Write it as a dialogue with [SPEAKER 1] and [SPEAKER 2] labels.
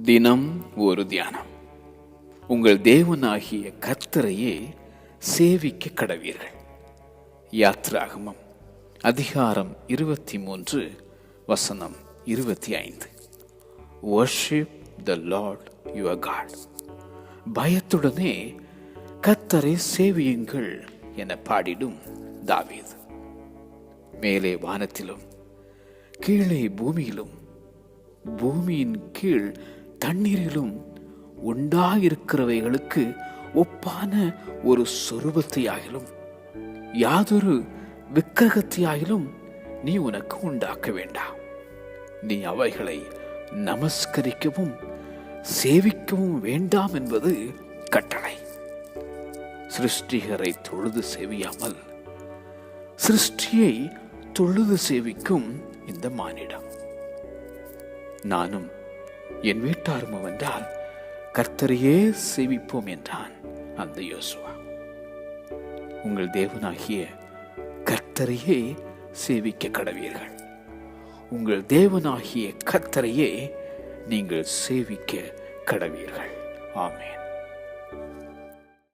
[SPEAKER 1] தினம் ஒரு தியானம். உங்கள் தேவனாகிய கர்த்தரையே சேவிக்க கடவீர்கள். யாத்ராகமம் அதிகாரம் 23 வசனம் 25. Worship the Lord your God. பயத்துடனே கர்த்தரை சேவியுங்கள் என பாடிடும் தாவீது. மேலே வானத்திலும் கீழே பூமியிலும் பூமியின் கீழ் தண்ணீரிலும் உண்டாயிருக்கிறவைகளுக்கு ஒப்பான ஒரு சொரூபத்தையாயிலும் யாதொரு விக்கிரகத்தையாயிலும் நீ உனக்கு உண்டாக்க வேண்டாம். நீ அவைகளை நமஸ்கரிக்கவும் சேவிக்கவும் வேண்டாம் என்பது கட்டளை. சிருஷ்டிகரை தொழுது சேவியாமல் சிருஷ்டியை தொழுது சேவிக்கும் இந்த மானிடம். நானும் என் வீட்டாரும் வென்றால் கர்த்தரையே சேவிப்போம் என்றான் அந்த யோசுவா. உங்கள் தேவனாகிய கர்த்தரையே சேவிக்க கடவீர்கள். உங்கள் தேவனாகிய கர்த்தரையே நீங்கள் சேவிக்க கடவீர்கள். ஆமென்.